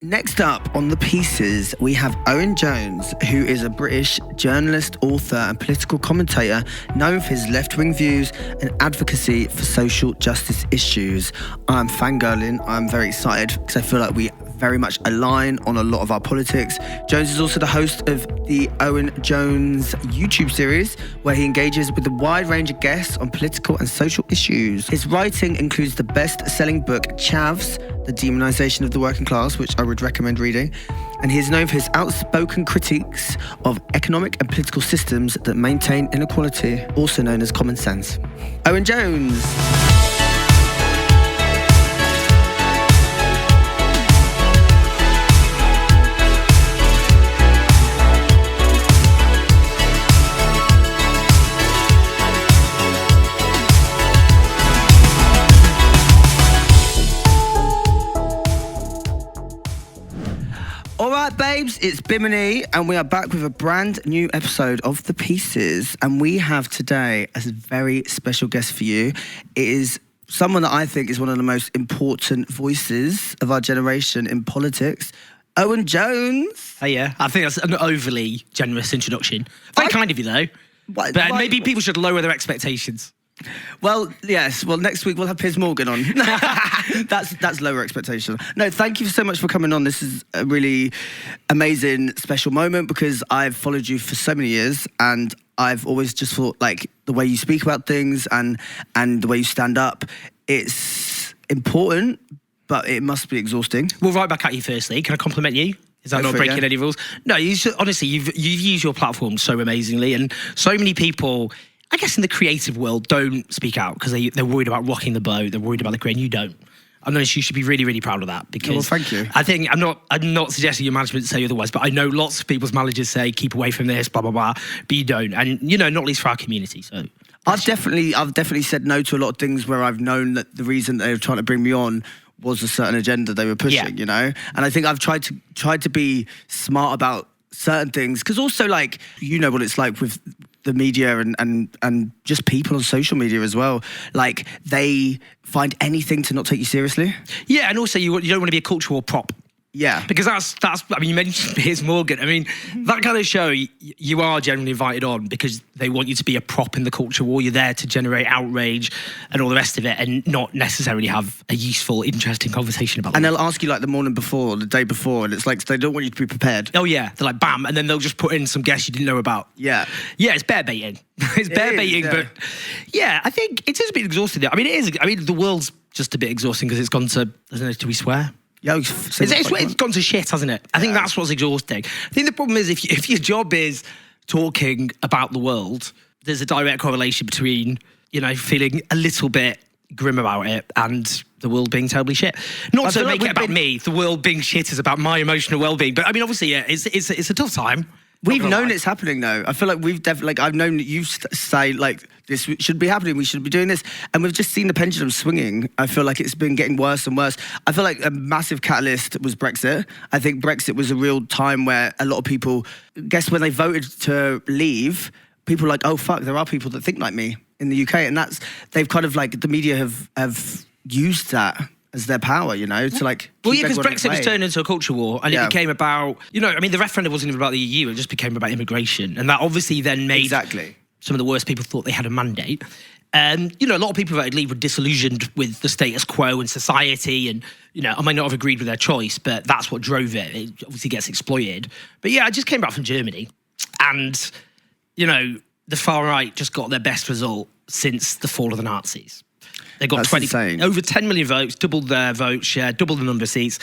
Next up on the pieces, we have Owen Jones, who is a British journalist, author and political commentator known for his left-wing views and advocacy for social justice issues. I'm fangirling. I'm very excited because I feel like we very much align on a lot of our politics. Jones is also the host of the Owen Jones YouTube series, where he engages with a wide range of guests on political and social issues. His writing includes the best-selling book Chavs, The Demonisation of the Working Class, which I would recommend reading. And he is known for his outspoken critiques of economic and political systems that maintain inequality, also known as common sense. Owen Jones. All right, babes, it's Bimini, and we are back with a brand new episode of The Pieces. And we have today a very special guest for you. It is someone that I think is one of the most important voices of our generation in politics, Owen Jones. Oh, yeah. I think that's an overly generous introduction. Very kind of you, though. But maybe people should lower their expectations. Well, yes. Well, next week we'll have Piers Morgan on. That's lower expectation. No, thank you so much for coming on. This is a really amazing, special moment because I've followed you for so many years, and I've always just thought like the way you speak about things and the way you stand up, it's important, but it must be exhausting. Well, right back at you firstly. Can I compliment you? Is that not breaking any rules? No, honestly, you've used your platform so amazingly, and so many people, I guess, in the creative world don't speak out because they're worried about rocking the boat. They're worried about the career, and you don't. I'm honest, you should be really, really proud of that because. Well, thank you. I think I'm not suggesting your management say otherwise, but I know lots of people's managers say keep away from this, blah blah blah, but you don't, and not least for our community. So I've definitely said no to a lot of things where I've known that the reason they were trying to bring me on was a certain agenda they were pushing, and I think I've tried to be smart about certain things because also like what it's like with the media and just people on social media as well. Like they find anything to not take you seriously. Yeah, and also you don't want to be a cultural prop. Yeah. Because that's I mean, you mentioned Piers Morgan. I mean, that kind of show, you are generally invited on because they want you to be a prop in the culture war. You're there to generate outrage and all the rest of it and not necessarily have a useful, interesting conversation about it. And they'll ask you like the morning before or the day before, and it's like they don't want you to be prepared. Oh, yeah. They're like, bam, and then they'll just put in some guests you didn't know about. Yeah. Yeah, it's bear baiting. It's bear baiting, but yeah, I think it is a bit exhausting. I mean, it is. I mean, the world's just a bit exhausting because it's gone to, I don't know, do we swear? Yeah, it's gone to shit, hasn't it? I think that's what's exhausting. I think the problem is if your job is talking about the world, there's a direct correlation between, feeling a little bit grim about it and the world being terribly shit. Not to make it about me, the world being shit is about my emotional well-being. But I mean, obviously, yeah, it's a tough time. We've known it's happening though. I feel like we've definitely, I've known that you say like this should be happening, we should be doing this. And we've just seen the pendulum swinging. I feel like it's been getting worse and worse. I feel like a massive catalyst was Brexit. I think Brexit was a real time where a lot of people, guess when they voted to leave, people were like, oh fuck, there are people that think like me in the UK. And they've kind of like, the media have used that as their power, to like. Well, yeah, because Brexit was turned into a culture war, and it became about, I mean, the referendum wasn't even about the EU; it just became about immigration, and that obviously then made some of the worst people thought they had a mandate. And a lot of people voted Leave were disillusioned with the status quo and society, and I might not have agreed with their choice, but that's what drove it. It obviously gets exploited. But yeah, I just came back from Germany, and the far right just got their best result since the fall of the Nazis. They got over 10 million votes, doubled their vote share, doubled the number of seats.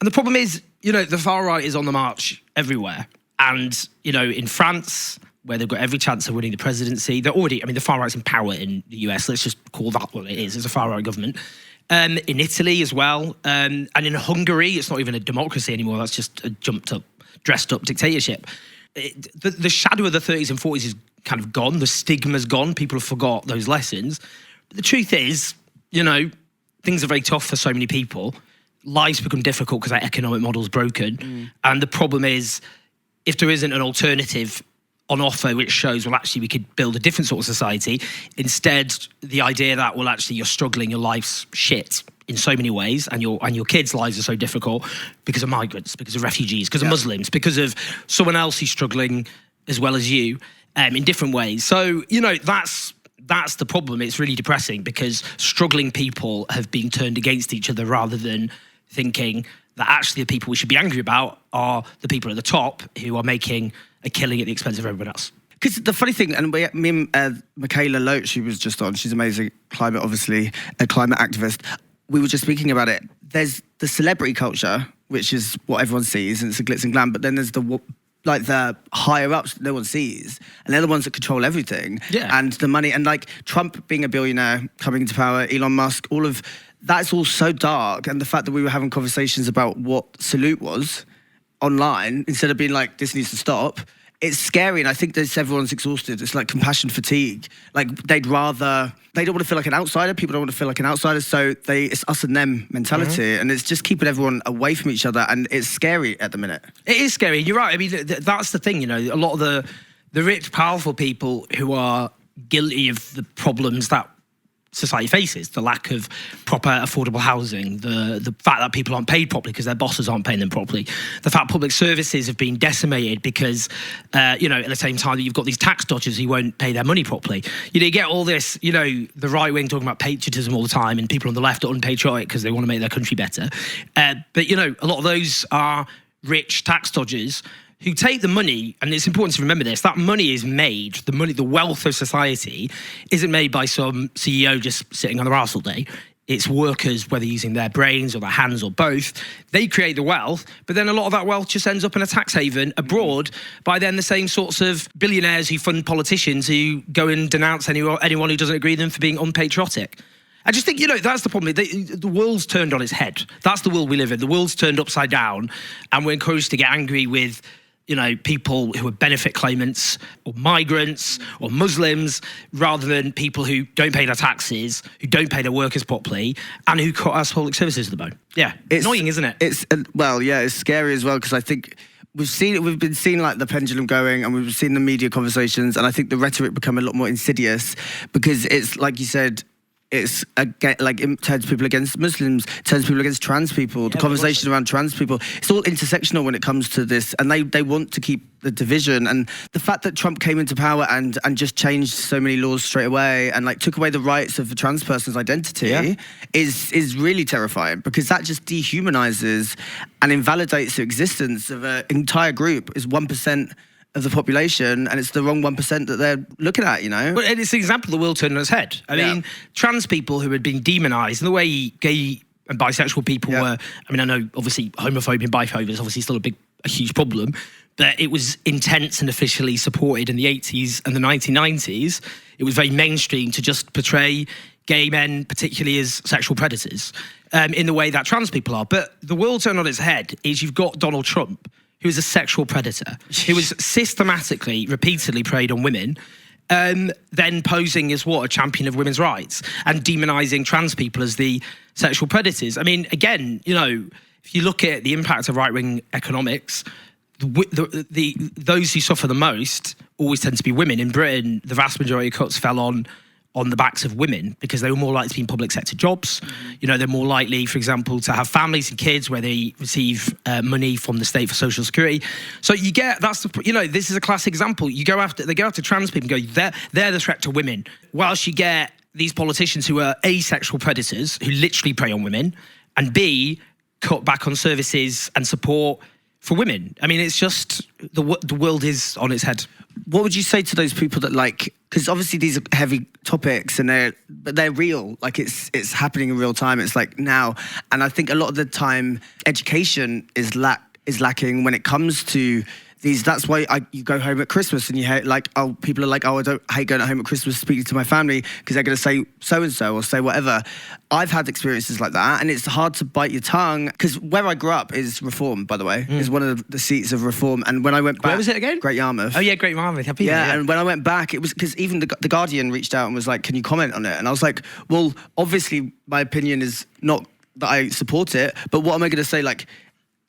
And the problem is, the far right is on the march everywhere. And, in France, where they've got every chance of winning the presidency, the far right's in power in the US. Let's just call that what it is. It's a far right government. In Italy as well. And in Hungary, it's not even a democracy anymore. That's just a dressed up dictatorship. The shadow of the 30s and 40s is kind of gone. The stigma's gone. People have forgot those lessons. But the truth is, things are very tough for so many people. Lives become difficult because our economic model's broken. And the problem is, if there isn't an alternative on offer which shows, well, actually, we could build a different sort of society. Instead, the idea that, well, actually, you're struggling, your life's shit in so many ways, and your kids' lives are so difficult because of migrants, because of refugees, because of Muslims, because of someone else who's struggling as well as you in different ways. So, that's the problem. It's really depressing because struggling people have been turned against each other rather than thinking that actually the people we should be angry about are the people at the top who are making a killing at the expense of everyone else. Because the funny thing, and me and Michaela Loach, she was just on, she's amazing, obviously, a climate activist. We were just speaking about it. There's the celebrity culture, which is what everyone sees, and it's a glitz and glam, but then there's the higher ups that no one sees, and they're the ones that control everything. Yeah. And the money, and like Trump being a billionaire, coming into power, Elon Musk, all of that's all so dark. And the fact that we were having conversations about what Salute was online, instead of being like, this needs to stop, it's scary. And I think that everyone's exhausted. It's like compassion fatigue. Like they don't want to feel like an outsider. People don't want to feel like an outsider. So it's us and them mentality. Mm-hmm. And it's just keeping everyone away from each other. And it's scary at the minute. It is scary. You're right. I mean, that's the thing, a lot of the rich, powerful people who are guilty of the problems that society faces, the lack of proper affordable housing, the fact that people aren't paid properly because their bosses aren't paying them properly, the fact public services have been decimated because, at the same time that you've got these tax dodgers who won't pay their money properly. You get all this, the right wing talking about patriotism all the time and people on the left are unpatriotic because they want to make their country better. But, a lot of those are rich tax dodgers who take the money, and it's important to remember this, that money is made, the wealth of society isn't made by some CEO just sitting on their arse all day. It's workers, whether using their brains or their hands or both. They create the wealth, but then a lot of that wealth just ends up in a tax haven abroad by then the same sorts of billionaires who fund politicians who go and denounce anyone who doesn't agree with them for being unpatriotic. I just think, that's the problem. The world's turned on its head. That's the world we live in. The world's turned upside down, and we're encouraged to get angry with people who are benefit claimants or migrants or Muslims rather than people who don't pay their taxes, who don't pay their workers properly, and who cut us public services to the bone. Yeah, it's annoying, isn't it? It's scary as well because I think we've been seeing like the pendulum going, and we've seen the media conversations, and I think the rhetoric become a lot more insidious because it's like you said, it's it turns people against Muslims, turns people against trans people, the conversation around trans people. It's all intersectional when it comes to this, and they want to keep the division. And the fact that Trump came into power and just changed so many laws straight away and took away the rights of the trans person's identity is really terrifying, because that just dehumanizes and invalidates the existence of an entire group. Is 1% of the population, and it's the wrong 1% that they're looking at, But it's an example of the world turning on its head. I mean, trans people who had been demonised, and the way gay and bisexual people were, I know obviously homophobia and biphobia is obviously still a huge problem, but it was intense and officially supported in the 80s and the 1990s. It was very mainstream to just portray gay men, particularly as sexual predators, in the way that trans people are. But the world turned on its head is you've got Donald Trump, who was a sexual predator, who was systematically, repeatedly preyed on women, then posing as a champion of women's rights and demonising trans people as the sexual predators. I mean, again, if you look at the impact of right-wing economics, those who suffer the most always tend to be women. In Britain, the vast majority of cuts fell on the backs of women because they were more likely to be in public sector jobs. They're more likely, for example, to have families and kids where they receive money from the state for social security. So this is a classic example. They go after trans people and go, they're the threat to women. Whilst you get these politicians who are A, sexual predators, who literally prey on women, and B, cut back on services and support for women. I mean, it's just, the world is on its head. What would you say to those people that because obviously these are heavy topics and they're real, it's happening in real time. It's now, and I think a lot of the time education is lacking when it comes to these. That's why you go home at Christmas and you hear people are I hate going home at Christmas speaking to my family because they're going to say so and so or say whatever. I've had experiences like that, and it's hard to bite your tongue because where I grew up is Reform, by the way, is one of the seats of Reform. And when I went back, where was it again? Great Yarmouth. Oh yeah, Great Yarmouth. And when I went back, it was because even the Guardian reached out and was like, "Can you comment on it?" And I was like, "Well, obviously my opinion is not that I support it, but what am I going to say?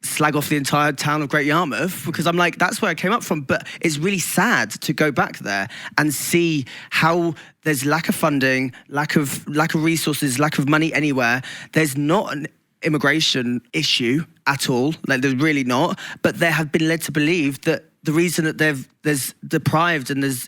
slag off the entire town of Great Yarmouth, because I'm like, that's where I came up from. But it's really sad to go back there and see how there's lack of funding, lack of resources, lack of money anywhere. There's not an immigration issue at all. Like, there's really not. But they have been led to believe that the reason that there's deprived and there's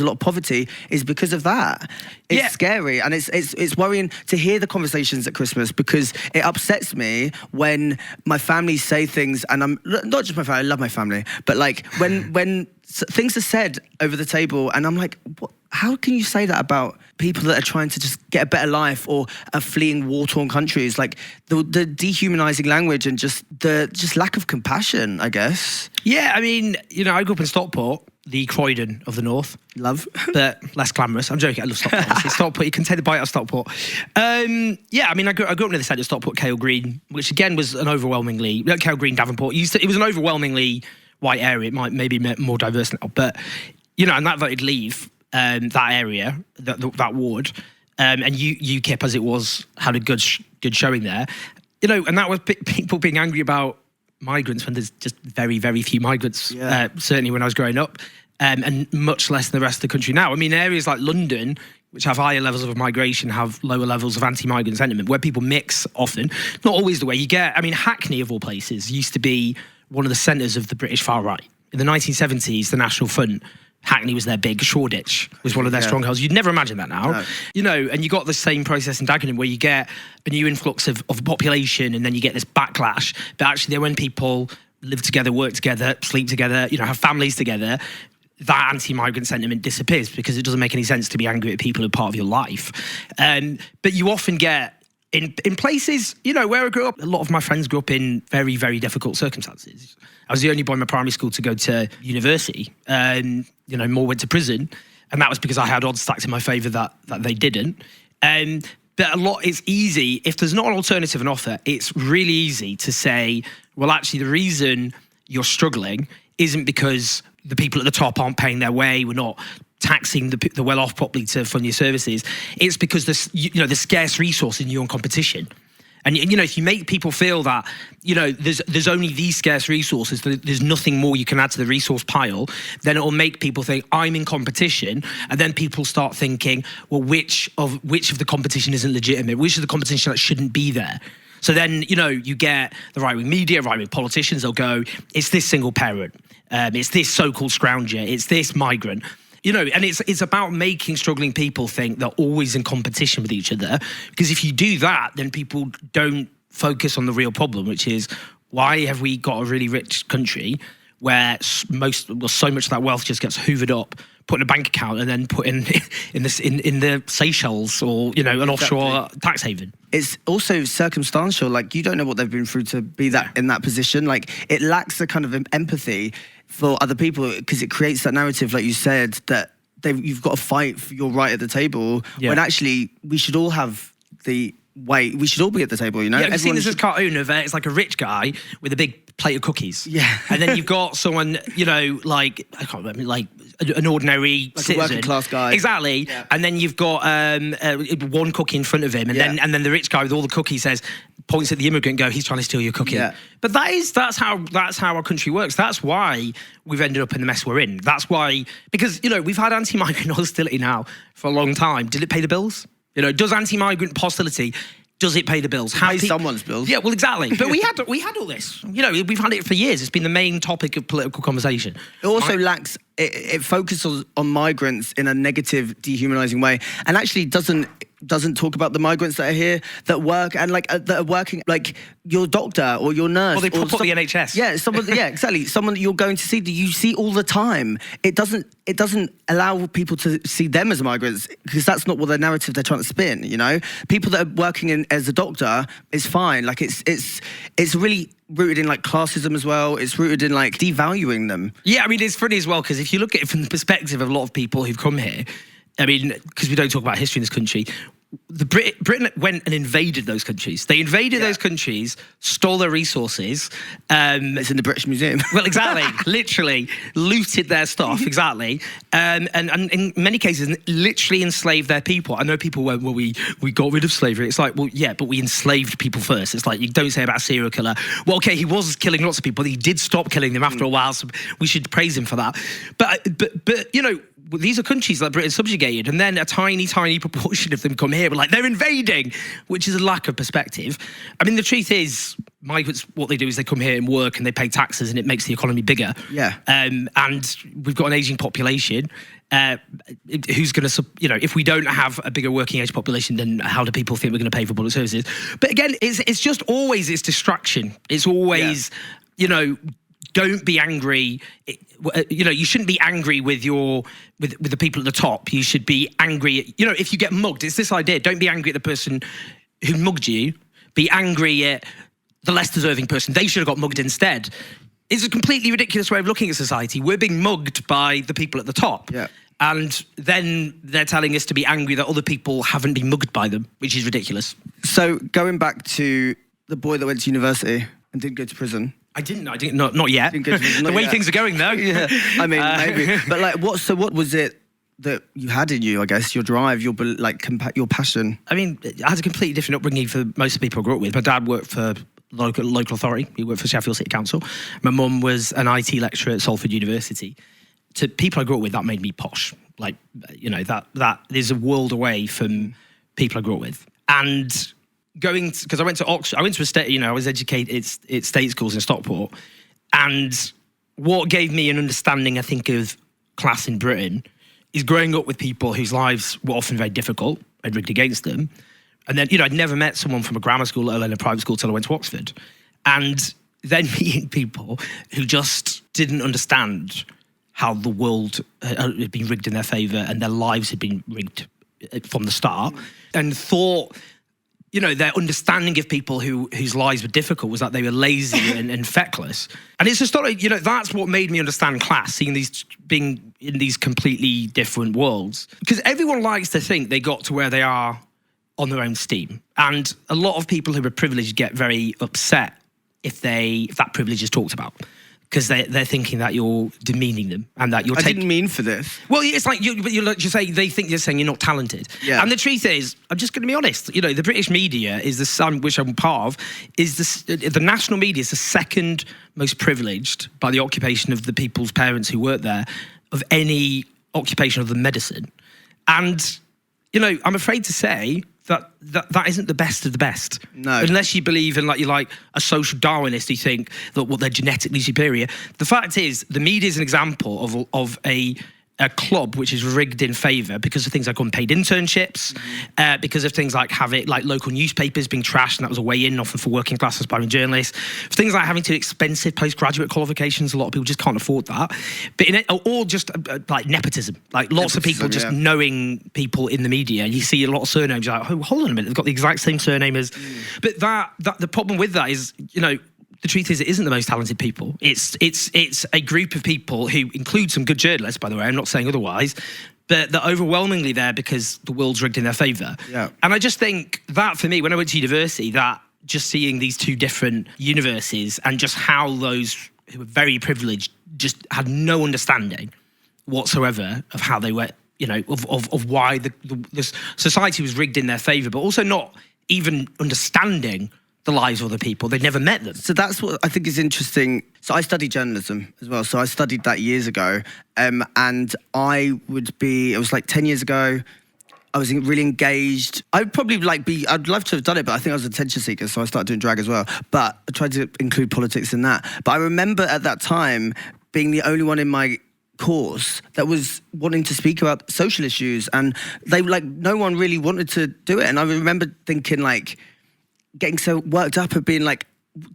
a lot of poverty is because of that. It's scary, and it's worrying to hear the conversations at Christmas, because it upsets me when my family say things, and I'm not just my family, I love my family, but like when things are said over the table, and I'm like, what? How can you say that about people that are trying to just get a better life or are fleeing war-torn countries? Like the dehumanizing language and just lack of compassion, I guess. Yeah, I mean, I grew up in Stockport, the Croydon of the North. Love. But less glamorous. I'm joking, I love Stockport. Stockport, you can take the bite out of Stockport. Yeah, I mean, I grew up near the centre of Stockport, Kale Green, which again was an overwhelmingly, Kale Green, Davenport, it was an overwhelmingly white area. It might maybe be more diverse now, but, and that voted Leave. That area, that ward, and UKIP, as it was, had a good showing there, and that was people being angry about migrants when there's just very, very few migrants, certainly when I was growing up, and much less in the rest of the country now. I mean, areas like London, which have higher levels of migration, have lower levels of anti-migrant sentiment, where people mix often, not always the way you get. I mean, Hackney, of all places, used to be one of the centres of the British far right. In the 1970s, the National Front, Hackney was their big, Shoreditch was one of their strongholds. You'd never imagine that now. No. And you got the same process in Dagenham, where you get a new influx of population, and then you get this backlash. But actually, when people live together, work together, sleep together, have families together, that anti-migrant sentiment disappears, because it doesn't make any sense to be angry at people who are part of your life. But you often get, in places, where I grew up, a lot of my friends grew up in very, very difficult circumstances. I was the only boy in my primary school to go to university, and more went to prison, and that was because I had odds stacked in my favour that they didn't. But it's easy, if there's not an alternative on offer, it's really easy to say, well, actually, the reason you're struggling isn't because the people at the top aren't paying their way, we're not taxing the well-off properly to fund your services. It's because the scarce resource in your own competition. And, if you make people feel that, there's only these scarce resources, there's nothing more you can add to the resource pile, then it will make people think, I'm in competition. And then people start thinking, well, which of the competition isn't legitimate? Which of the competition that shouldn't be there? So then, you get the right-wing media, right-wing politicians, they'll go, it's this single parent, it's this so-called scrounger, it's this migrant. And it's about making struggling people think they're always in competition with each other. Because if you do that, then people don't focus on the real problem, which is, why have we got a really rich country where so much of that wealth just gets hoovered up, put in a bank account, and then put in the Seychelles or an offshore tax haven? It's also circumstantial. Like, you don't know what they've been through to be in that position. Like, it lacks the kind of empathy for other people, because it creates that narrative, like you said, that you've got to fight for your right at the table, when actually we should all have we should all be at the table, Yeah, I've seen this cartoon of it's like a rich guy with a big plate of cookies. Yeah. And then you've got someone, like, I can't remember, like an ordinary like citizen. A working class guy. Exactly. Yeah. And then you've got one cookie in front of him, and then the rich guy with all the cookies points at the immigrant, he's trying to steal your cookie. Yeah. But that's how our country works. That's why we've ended up in the mess we're in. That's why, because we've had anti-migrant hostility now for a long time. Did it pay the bills? Does anti-migrant hostility, does it pay the bills? Pay someone's bills. Yeah, well, exactly. But we had all this. We've had it for years. It's been the main topic of political conversation. It also lacks. It focuses on migrants in a negative, dehumanizing way, and actually doesn't talk about the migrants that are here, that work, and that are working, like your doctor or your nurse. Well, they put the NHS. Yeah, exactly. Someone that you're going to see, that you see all the time. It doesn't allow people to see them as migrants, because that's not what the narrative they're trying to spin. People that are working as a doctor is fine. Like, it's really rooted in classism as well. It's rooted in devaluing them. Yeah, I mean, it's funny as well, because if you look at it from the perspective of a lot of people who've come here, I mean, because we don't talk about history in this country, Britain went and invaded those countries. They invaded those countries, stole their resources. It's in the British Museum. Well, exactly. Literally looted their stuff, exactly. And in many cases, literally enslaved their people. I know people went, well, we got rid of slavery. It's like, well, yeah, but we enslaved people first. It's like, you don't say about a serial killer. Well, okay, he was killing lots of people, but he did stop killing them after a while, so we should praise him for that. But you know, these are countries that Britain subjugated, and then a tiny, tiny proportion of them come here. We're like, they're invading, which is a lack of perspective. I mean, the truth is, migrants, what they do is they come here and work and they pay taxes, and it makes the economy bigger. Yeah. And we've got an aging population. Who's going to, you know, if we don't have a bigger working age population, then how do people think we're going to pay for public services? But again, it's just always, it's distraction. It's always, you know, don't be angry. You know, you shouldn't be angry with the people at the top. You should be angry at, you know, if you get mugged, it's this idea. Don't be angry at the person who mugged you. Be angry at the less deserving person. They should have got mugged instead. It's a completely ridiculous way of looking at society. We're being mugged by the people at the top. Yeah. And then they're telling us to be angry that other people haven't been mugged by them, which is ridiculous. So going back to the boy that went to university and didn't go to prison. I didn't, not yet. Didn't go to prison, the way yet. thing are going, though. Yeah, I mean, maybe. But like, what was it that you had in you, I guess, your drive, your passion? I mean, I had a completely different upbringing for most of the people I grew up with. My dad worked for local authority. He worked for Sheffield City Council. My mum was an IT lecturer at Salford University. To people I grew up with, that made me posh. Like, you know, that is a world away from people I grew up with. And because I went to Oxford, I went to a state, you know, I was educated at state schools in Stockport. And what gave me an understanding, I think, of class in Britain is growing up with people whose lives were often very difficult and rigged against them. And then, you know, I'd never met someone from a grammar school, let alone a private school, till I went to Oxford. And then meeting people who just didn't understand how the world had been rigged in their favour and their lives had been rigged from the start, and thought, you know, their understanding of people whose lives were difficult was that they were lazy and feckless. And it's just not, you know, that's what made me understand class, seeing these, being in these completely different worlds. Because everyone likes to think they got to where they are on their own steam. And a lot of people who are privileged get very upset if that privilege is talked about. Because they're thinking that you're demeaning them and that you're I didn't mean for this. Well, it's like you say they think you're saying you're not talented. Yeah. And the truth is, I'm just going to be honest. You know, the British media is which I'm part of, is the national media is the second most privileged by the occupation of the people's parents who work there of any occupation other than medicine. And you know, I'm afraid to say that isn't the best of the best. No. Unless you believe in, like, you're like a social Darwinist who think that they're genetically superior. The fact is, the media is an example of a club which is rigged in favour because of things like unpaid internships, because of things like local newspapers being trashed, and that was a way in often for working class aspiring journalists. Things like having too expensive postgraduate qualifications, a lot of people just can't afford that. But or just like nepotism, like lots of people just knowing people in the media. And you see a lot of surnames, you're like, oh, hold on a minute, they've got the exact same surname as. But that the problem with that is, you know, the truth is, it isn't the most talented people. It's a group of people who include some good journalists, by the way. I'm not saying otherwise, but they're overwhelmingly there because the world's rigged in their favour. Yeah. And I just think that, for me, when I went to university, that just seeing these two different universes and just how those who were very privileged just had no understanding whatsoever of how they were, you know, of why the society was rigged in their favour, but also not even understanding the lives of other people. They'd never met them. So that's what I think is interesting. So I studied journalism as well. So I studied that years ago. And it was like 10 years ago. I was really engaged. I'd love to have done it, but I think I was an attention seeker, so I started doing drag as well. But I tried to include politics in that. But I remember at that time being the only one in my course that was wanting to speak about social issues, and no one really wanted to do it. And I remember thinking, like, getting so worked up at being like,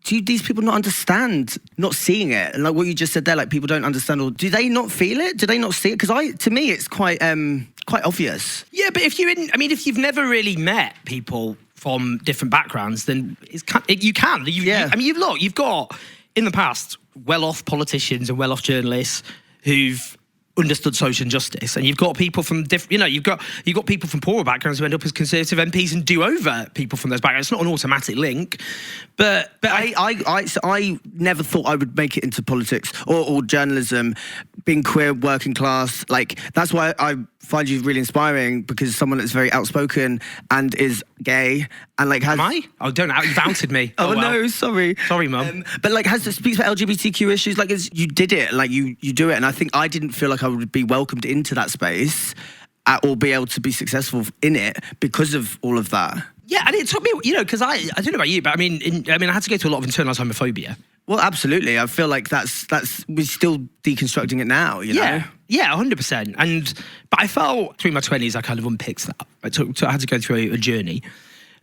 do these people not understand, not seeing it? And like what you just said there, like, people don't understand, or do they not feel it? Do they not see it? Because to me, it's quite obvious. Yeah, but if you've never really met people from different backgrounds, then you can. You've got, in the past, well-off politicians and well-off journalists who've understood social injustice, and you've got people from different, you've got people from poorer backgrounds who end up as Conservative MPs and do over people from those backgrounds. It's not an automatic link, but I never thought I would make it into politics or journalism, being queer, working class. Like, that's why I find you really inspiring, because someone that's very outspoken and is gay and like has. Am I? Oh, don't out! You've outed me. Oh, well. No, sorry, Mum. But like, speaks about LGBTQ issues. Like, you did it, like you do it, and I think I didn't feel like I would be welcomed into that space or be able to be successful in it because of all of that. Yeah, and it took me, because I don't know about you, but I mean, I had to go through a lot of internalized homophobia. Well, absolutely. I feel like that's we're still deconstructing it now, you know? Yeah, 100%. But I felt through my 20s, I kind of unpicked that. I had to go through a journey.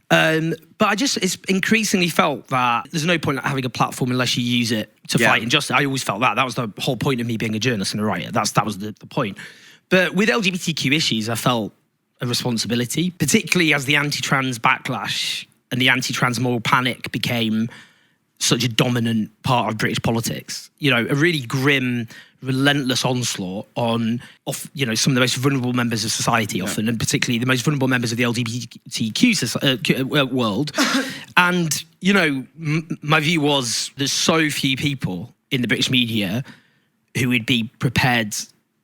But it's increasingly felt that there's no point having a platform unless you use it to fight injustice. I always felt that. That was the whole point of me being a journalist and a writer. That was the point. But with LGBTQ issues, I felt a responsibility, particularly as the anti-trans backlash and the anti-trans moral panic became such a dominant part of British politics. A really grim, relentless onslaught on, some of the most vulnerable members of society often, and particularly the most vulnerable members of the LGBTQ world. And, my view was there's so few people in the British media who would be prepared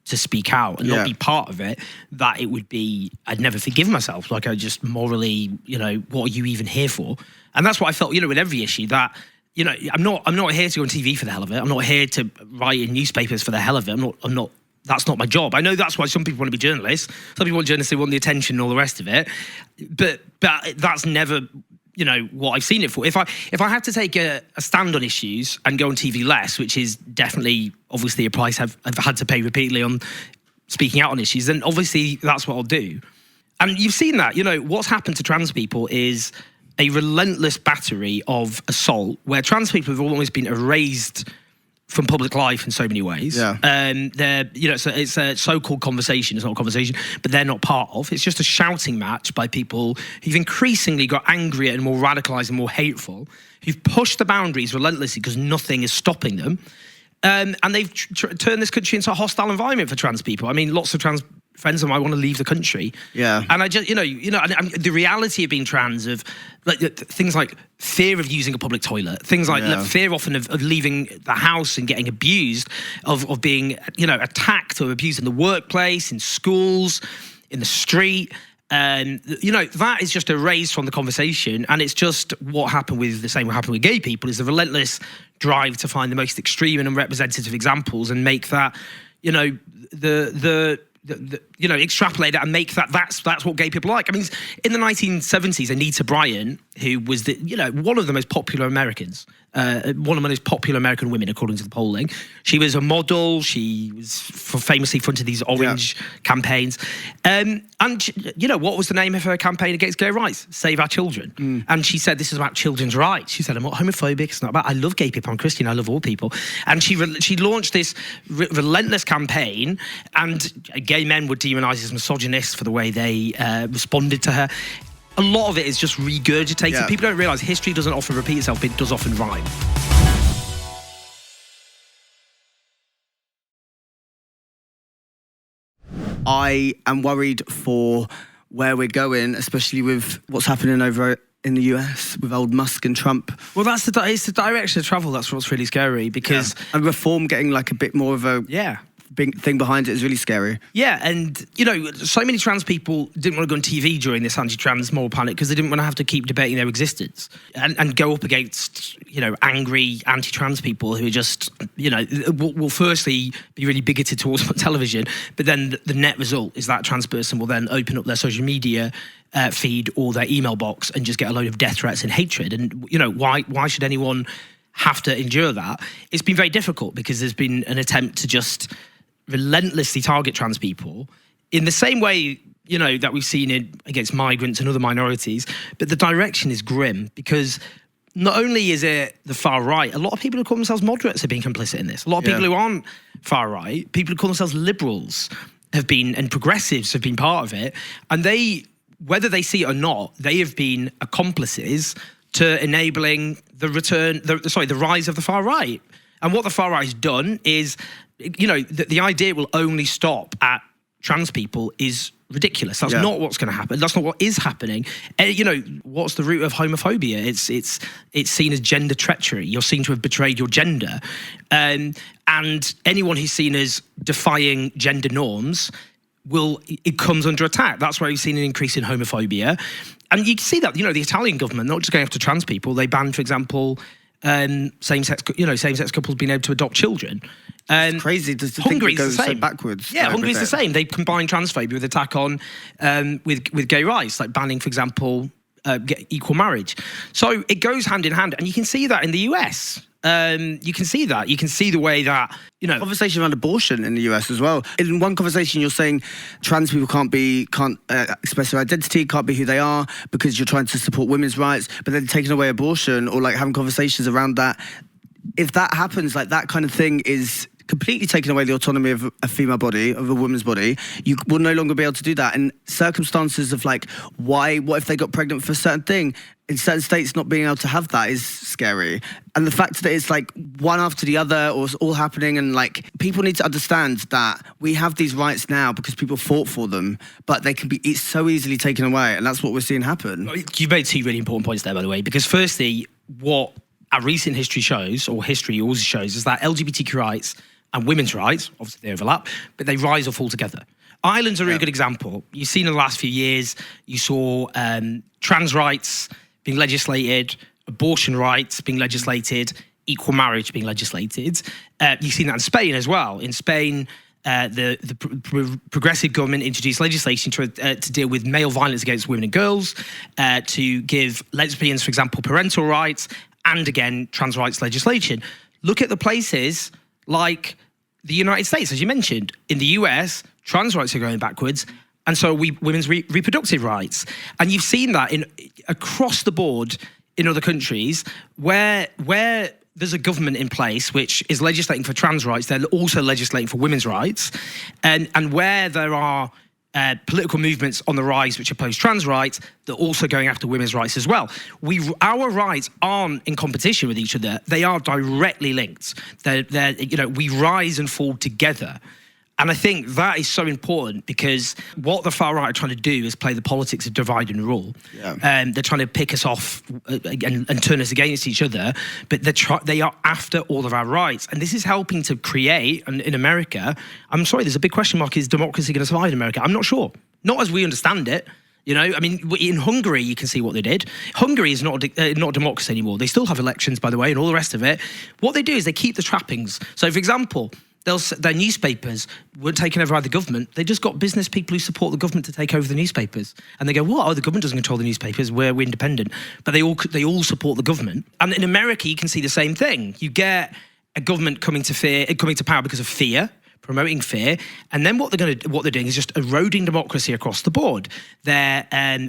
to speak out and not be part of it, that it would be, I'd never forgive myself. Like, I just morally, what are you even here for? And that's what I felt, with every issue, that, I'm not here to go on TV for the hell of it. I'm not here to write in newspapers for the hell of it. I'm not, that's not my job. I know that's why some people want to be journalists. Some people want journalists, they want the attention and all the rest of it. But that's never, what I've seen it for. If I had to take a stand on issues and go on TV less, which is definitely, obviously, a price I've had to pay repeatedly on speaking out on issues, then obviously that's what I'll do. And you've seen that, what's happened to trans people is a relentless battery of assault where trans people have almost been erased from public life in so many ways. Yeah. It's a so-called conversation. It's not a conversation, but they're not part of. It's just a shouting match by people who've increasingly got angrier and more radicalised and more hateful, who've pushed the boundaries relentlessly because nothing is stopping them. And they've turned this country into a hostile environment for trans people. I mean, lots of trans friends of mine want to leave the country. Yeah. And I just, and the reality of being trans, of like things like fear of using a public toilet, things like fear often of leaving the house and getting abused, of being, attacked or abused in the workplace, in schools, in the street. That is just erased from the conversation, and it's just what happened with gay people is the relentless drive to find the most extreme and unrepresentative examples and make that, extrapolate that and make that's what gay people like. I mean, in the 1970s, Anita Bryant, who was one of the most popular Americans, one of the most popular American women according to the polling, she was a model. She was famously fronted these orange campaigns, and what was the name of her campaign against gay rights? Save Our Children. And she said, this is about children's rights. She said, I'm not homophobic. It's not about, I love gay people. I'm Christian. I love all people. And she launched this relentless campaign, and gay men were demonised as misogynists for the way they responded to her. A lot of it is just regurgitated. Yeah. People don't realise history doesn't often repeat itself, but it does often rhyme. I am worried for where we're going, especially with what's happening over in the US with old Musk and Trump. Well, it's the direction of travel. That's what's really scary, because and reform getting like a bit more of a big thing behind it is really scary. Yeah, and so many trans people didn't want to go on TV during this anti-trans moral panic because they didn't want to have to keep debating their existence and go up against angry anti-trans people who are just will firstly be really bigoted towards television, but then the net result is that trans person will then open up their social media feed or their email box and just get a load of death threats and hatred. And why should anyone have to endure that? It's been very difficult because there's been an attempt to just relentlessly target trans people in the same way, that we've seen it against migrants and other minorities. But the direction is grim because not only is it the far right, a lot of people who call themselves moderates have been complicit in this. A lot of people who aren't far right, people who call themselves liberals and progressives have been part of it. And whether they see it or not, they have been accomplices to enabling the rise of the far right. And what the far right has done is the idea will only stop at trans people is ridiculous. That's not what's going to happen. That's not what is happening. What's the root of homophobia? It's seen as gender treachery. You're seen to have betrayed your gender. And anyone who's seen as defying gender norms it comes under attack. That's why we've seen an increase in homophobia. And you can see that, the Italian government, not just going after trans people, they banned, for example, same-sex couples being able to adopt children. It's crazy to think it goes so backwards. Yeah, Hungary's the same. They combine transphobia with attack on with gay rights, like banning, for example, equal marriage. So it goes hand in hand, and you can see that in the US. You can see that. You can see the way that, Conversation around abortion in the US as well. In one conversation, you're saying trans people can't express their identity, can't be who they are because you're trying to support women's rights, but then taking away abortion or having conversations around that. If that happens, that kind of thing is completely taking away the autonomy of a female body, of a woman's body. You will no longer be able to do that. And circumstances of what if they got pregnant for a certain thing? In certain states, not being able to have that is scary. And the fact that it's one after the other, or it's all happening, and people need to understand that we have these rights now because people fought for them, but they can be so easily taken away, and that's what we're seeing happen. You've made two really important points there, by the way, because firstly, what our recent history shows, or history always shows, is that LGBTQ rights and women's rights, obviously they overlap, but they rise or fall together. Ireland's a really good example. You've seen in the last few years, you saw trans rights being legislated, abortion rights being legislated, equal marriage being legislated. You've seen that in Spain as well. In Spain, the progressive government introduced legislation to deal with male violence against women and girls, to give lesbians, for example, parental rights, and again, trans rights legislation. Look at the places like the United States, as you mentioned. In the US, trans rights are going backwards, and so are women's reproductive rights. And you've seen that across the board in other countries where there's a government in place which is legislating for trans rights, they're also legislating for women's rights. And where there are political movements on the rise which oppose trans rights, they're also going after women's rights as well. Our rights aren't in competition with each other. They are directly linked. We rise and fall together. And I think that is so important because what the far right are trying to do is play the politics of divide and rule. Yeah. They're trying to pick us off and turn us against each other, but they are after all of our rights. And this is helping to create, and in America, I'm sorry, there's a big question mark, is democracy going to survive in America? I'm not sure. Not as we understand it. In Hungary, you can see what they did. Hungary is not a democracy anymore. They still have elections, by the way, and all the rest of it. What they do is they keep the trappings. So, for example, their newspapers were taken over by the government. They just got business people who support the government to take over the newspapers. And they go, what? Oh, the government doesn't control the newspapers. We're independent. But they all support the government. And in America, you can see the same thing. You get a government coming to power because of fear, promoting fear, and then what they're doing is just eroding democracy across the board. They're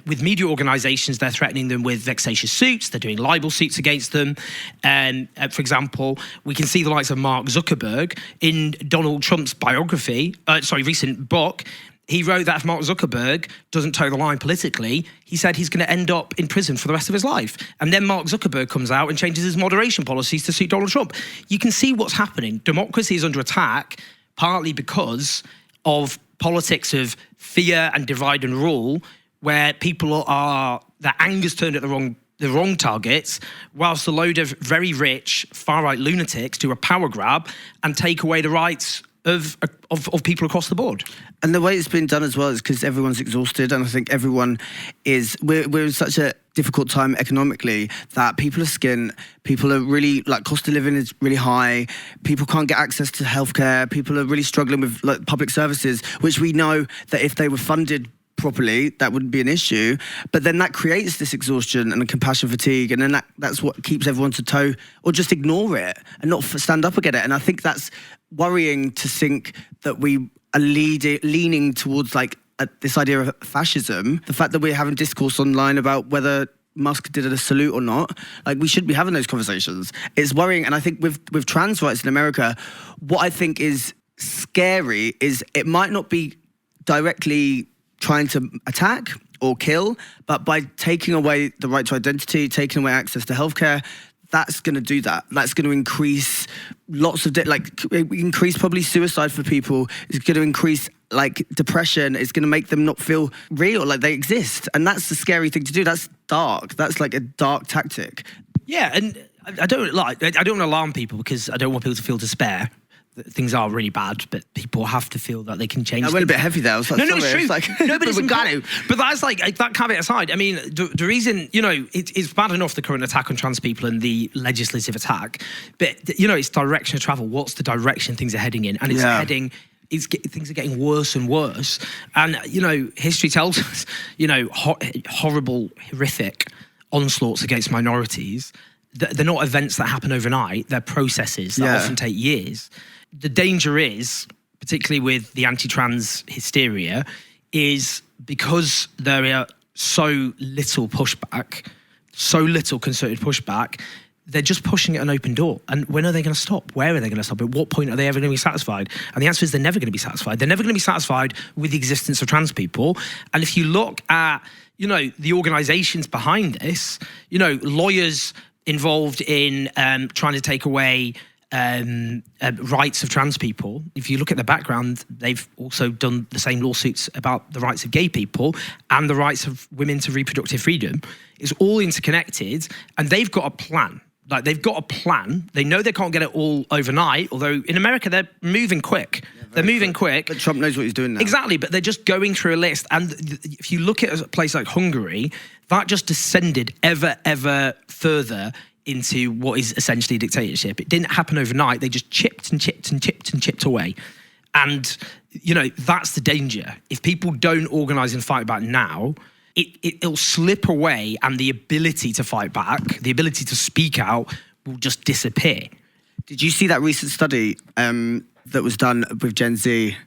with media organisations, they're threatening them with vexatious suits. They're doing libel suits against them. For example, we can see the likes of Mark Zuckerberg in Donald Trump's recent book. He wrote that if Mark Zuckerberg doesn't toe the line politically, he said he's going to end up in prison for the rest of his life. And then Mark Zuckerberg comes out and changes his moderation policies to suit Donald Trump. You can see what's happening. Democracy is under attack, partly because of politics of fear and divide and rule, where their anger's turned at the wrong targets, whilst a load of very rich far-right lunatics do a power grab and take away the rights of people across the board. And the way it's been done as well is because everyone's exhausted, and I think we're in such a difficult time economically that people are skint, people are really, cost of living is really high, people can't get access to healthcare, people are really struggling with public services, which we know that if they were funded properly, that wouldn't be an issue. But then that creates this exhaustion and a compassion fatigue, and then that's what keeps everyone to toe or just ignore it and not stand up against it. And I think that's worrying to think that we are leaning towards this idea of fascism. The fact that we're having discourse online about whether Musk did a salute or not, we should be having those conversations. It's worrying. And I think with trans rights in America, what I think is scary is it might not be directly trying to attack or kill, but by taking away the right to identity, taking away access to healthcare, that's going to do that. That's going to increase lots of increase probably suicide for people. It's going to increase like depression. It's going to make them not feel real, like they exist. And that's the scary thing to do. That's dark. That's like a dark tactic. Yeah, and I don't want to alarm people because I don't want people to feel despair. Things are really bad, but people have to feel that they can change. I went a bit heavy there. I was like, no, it's true. It's like, no, but but that's like that caveat aside. I mean, the reason, it's bad enough the current attack on trans people and the legislative attack, but it's direction of travel. What's the direction things are heading in? And it's heading. Things are getting worse and worse. And history tells us, horrible, horrific onslaughts against minorities. They're not events that happen overnight. They're processes that often take years. The danger is, particularly with the anti-trans hysteria, is because there are so little pushback, so little concerted pushback, they're just pushing at an open door. And when are they going to stop? Where are they going to stop? At what point are they ever going to be satisfied? And the answer is they're never going to be satisfied. They're never going to be satisfied with the existence of trans people. And if you look at, the organisations behind this, lawyers involved in trying to take away rights of trans people. If you look at the background, they've also done the same lawsuits about the rights of gay people and the rights of women to reproductive freedom. It's all interconnected, and they've got a plan. Like, they've got a plan. They know they can't get it all overnight, although in America, they're moving quick. They're moving quick. But Trump knows what he's doing now. Exactly, but they're just going through a list. And if you look at a place like Hungary, that just descended ever further into what is essentially a dictatorship. It didn't happen overnight. They just chipped away. And, that's the danger. If people don't organise and fight back now, it'll slip away, and the ability to fight back, the ability to speak out, will just disappear. Did you see that recent study that was done with Gen Z,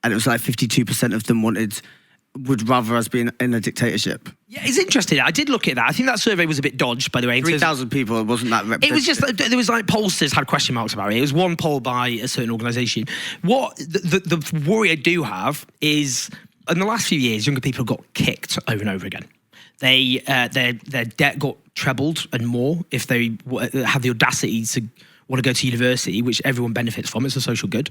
and it was like 52% of them would rather us be in a dictatorship? Yeah, it's interesting. I did look at that. I think that survey was a bit dodged, by the way. 3,000 people, it wasn't that representative. It was just, there was like pollsters had question marks about it. It was one poll by a certain organisation. What the worry I do have is, in the last few years, younger people got kicked over and over again. Their debt got trebled and more if they have the audacity to want to go to university, which everyone benefits from. It's a social good.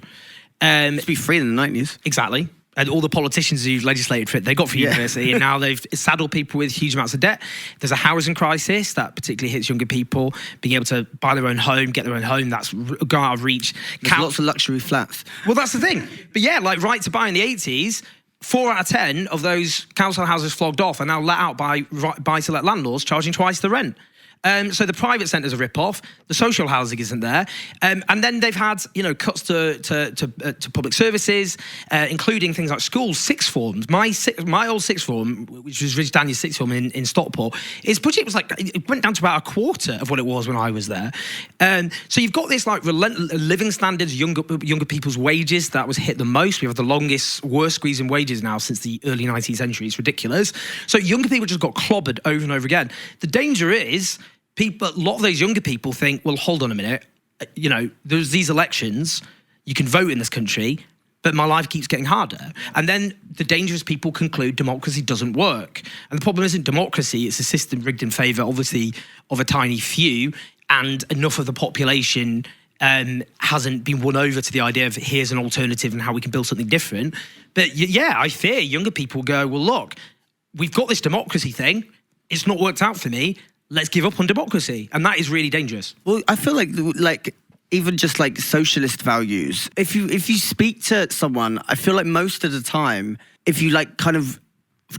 It used to be free in the 90s. Exactly. And all the politicians who've legislated for it, they got for university, and now they've saddled people with huge amounts of debt. There's a housing crisis that particularly hits younger people, being able to buy their own home, get their own home, that's gone out of reach. There's lots of luxury flats. Well, that's the thing. But yeah, like Right to Buy in the 80s, 4 out of 10 of those council houses flogged off are now let out by buy-to-let landlords charging twice the rent. So the private centre's a rip-off. The social housing isn't there, and then they've had cuts to public services, including things like schools, sixth forms. My old sixth form, which was Rich Daniel's sixth form in Stockport, its budget was it went down to about a quarter of what it was when I was there. So you've got this like living standards, younger people's wages that was hit the most. We have the worst squeeze in wages now since the early 19th century. It's ridiculous. So younger people just got clobbered over and over again. The danger is, a lot of those younger people think, well, hold on a minute, there's these elections, you can vote in this country, but my life keeps getting harder. And then the dangerous people conclude democracy doesn't work. And the problem isn't democracy, it's a system rigged in favour, obviously, of a tiny few, and enough of the population hasn't been won over to the idea of here's an alternative and how we can build something different. But yeah, I fear younger people go, well, look, we've got this democracy thing, it's not worked out for me, let's give up on democracy. And that is really dangerous. Well, I feel like even just like socialist values, if you speak to someone, I feel like most of the time, if you like kind of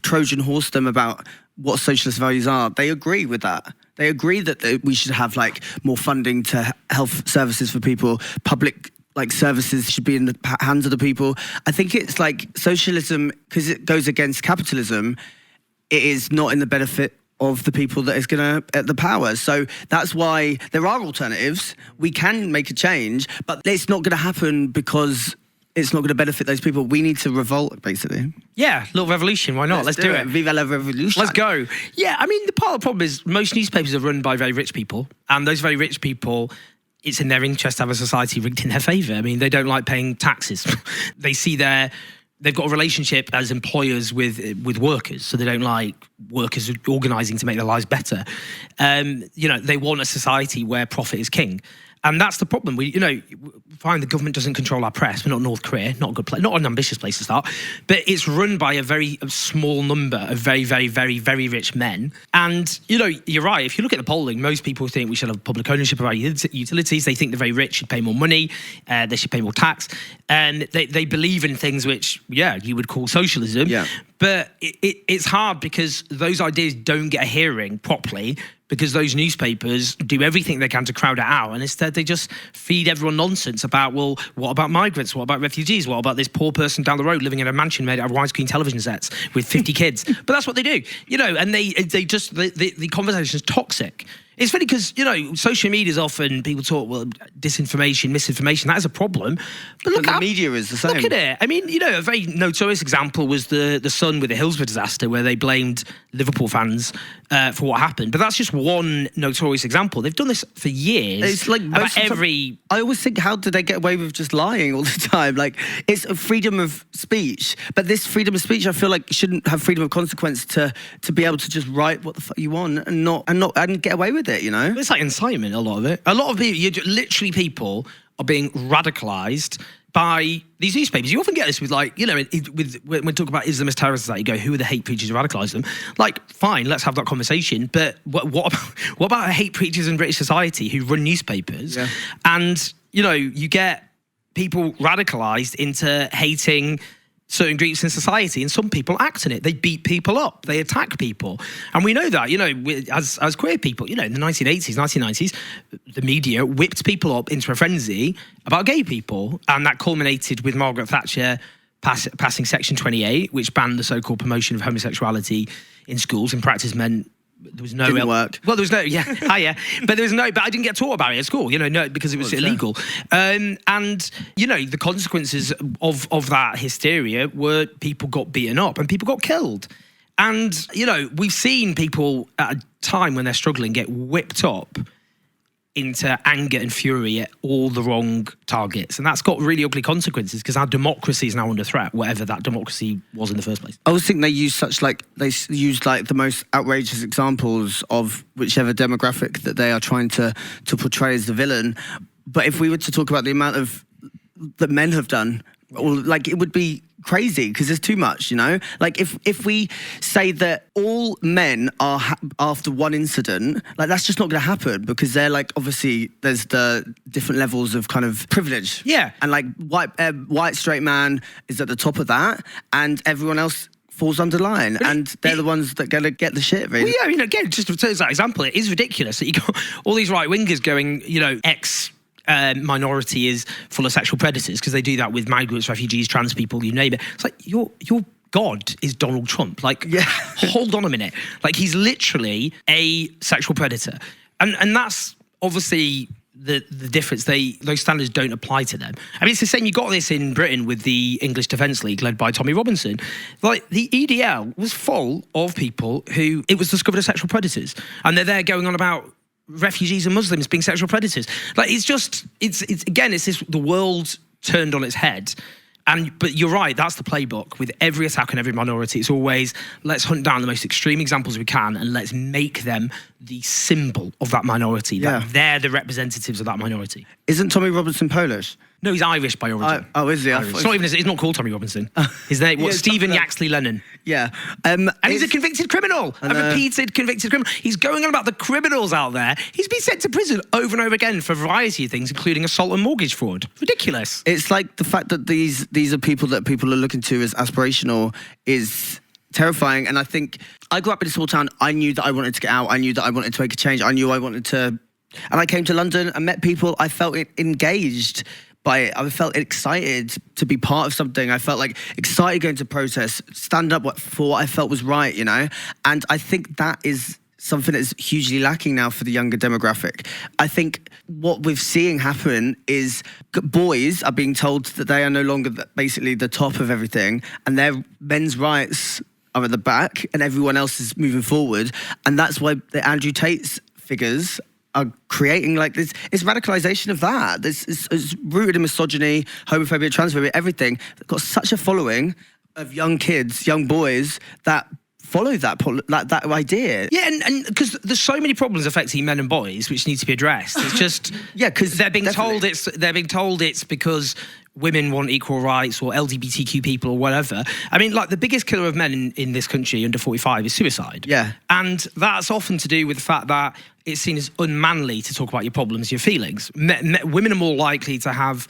Trojan horse them about what socialist values are, they agree with that. They agree that we should have like more funding to health services for people, public like services should be in the hands of the people. I think it's like socialism, because it goes against capitalism, it is not in the benefit of the people that is going to at the power. So that's why there are alternatives. We can make a change, but it's not going to happen because it's not going to benefit those people. We need to revolt, basically. Yeah, little revolution. Why not? Let's do it. Viva la revolution. Let's go. Yeah, I mean, the part of the problem is most newspapers are run by very rich people, and those very rich people, it's in their interest to have a society rigged in their favour. I mean, they don't like paying taxes. They see their they've got a relationship as employers with workers, so they don't like workers organising to make their lives better. They want a society where profit is king. And that's the problem. We find the government doesn't control our press. We're not North Korea, not a good place, not an ambitious place to start. But it's run by a very small number of very, very, very, very rich men. And, you're right. If you look at the polling, most people think we should have public ownership of our utilities. They think the very rich should pay more money. They should pay more tax. And they believe in things which, you would call socialism. Yeah. But it's hard because those ideas don't get a hearing properly, because those newspapers do everything they can to crowd it out. And instead they just feed everyone nonsense about, well, what about migrants? What about refugees? What about this poor person down the road living in a mansion made out of widescreen television sets with 50 kids? But that's what they do, and the conversation is toxic. It's funny because, social media is often, people talk, disinformation, misinformation, that is a problem. But look the media is the same. Look at it. I mean, a very notorious example was the Sun with the Hillsborough disaster, where they blamed Liverpool fans for what happened. But that's just one notorious example. They've done this for years. It's like I always think, how did they get away with just lying all the time? Like, it's a freedom of speech. But this freedom of speech, I feel like, shouldn't have freedom of consequence to be able to just write what the fuck you want and get away with it, It's like incitement, a lot of it. A lot of people are being radicalised by these newspapers. You often get this with, like, when we talk about Islamist terrorists, you go, who are the hate preachers who radicalise them? Like, fine, let's have that conversation. But what about hate preachers in British society who run newspapers? Yeah. And, you get people radicalised into hating certain groups in society, and some people act on it. They beat people up, they attack people. And we know that, as queer people, in the 1980s, 1990s, the media whipped people up into a frenzy about gay people. And that culminated with Margaret Thatcher passing Section 28, which banned the so-called promotion of homosexuality in schools. In practice meant there was no didn't work. Well, there was no, but I didn't get taught about it at school, because it was illegal. And the consequences of that hysteria were people got beaten up and people got killed. And we've seen people at a time when they're struggling get whipped up into anger and fury at all the wrong targets. And that's got really ugly consequences, because our democracy is now under threat, whatever that democracy was in the first place. I always think they use the most outrageous examples of whichever demographic that they are trying to portray as the villain. But if we were to talk about the amount of that men have done, it would be crazy, because there's too much, Like, if we say that all men are after one incident, that's just not going to happen, because they're obviously there's the different levels of kind of privilege. Yeah. And white straight man is at the top of that, and everyone else falls under line, and they're the ones that going to get the shit, really. Well, again, just to take that example, it is ridiculous that you got all these right wingers going, minority is full of sexual predators, because they do that with migrants, refugees, trans people, you name it. It's like, your God is Donald Trump. Hold on a minute. He's literally a sexual predator. And that's obviously the difference. Those standards don't apply to them. I mean, it's the same. You got this in Britain with the English Defence League led by Tommy Robinson. The EDL was full of people who it was discovered as sexual predators. And they're there going on about refugees and Muslims being sexual predators. It's the world turned on its head. But you're right, that's the playbook with every attack on every minority. It's always, let's hunt down the most extreme examples we can and let's make them the symbol of that minority. Yeah. They're the representatives of that minority. Isn't Tommy Robinson Polish? No, he's Irish by origin. Is he? It's not called Tommy Robinson. His name was Stephen Yaxley Lennon. Yeah. And he's a convicted criminal. A repeated convicted criminal. He's going on about the criminals out there. He's been sent to prison over and over again for a variety of things, including assault and mortgage fraud. Ridiculous. It's like the fact that these are people that people are looking to as aspirational is terrifying. And I think I grew up in a small town. I knew that I wanted to get out. I knew that I wanted to make a change. I knew I wanted to... And I came to London and met people. I felt engaged by it. I felt excited to be part of something. I felt excited going to protest, stand up for what I felt was right, And I think that is something that's hugely lacking now for the younger demographic. I think what we're seeing happen is boys are being told that they are no longer basically the top of everything, and their men's rights are at the back and everyone else is moving forward. And that's why the Andrew Tate's figures are creating this. It's radicalization of that. It's rooted in misogyny, homophobia, transphobia, everything. They've got such a following, of young kids, young boys that follow that idea. Yeah, and because there's so many problems affecting men and boys which need to be addressed. It's just because they're being told it's because women want equal rights or LGBTQ people or whatever. I mean, like the biggest killer of men in this country under 45 is suicide. Yeah. And that's often to do with the fact that it's seen as unmanly to talk about your problems, your feelings. Women are more likely to have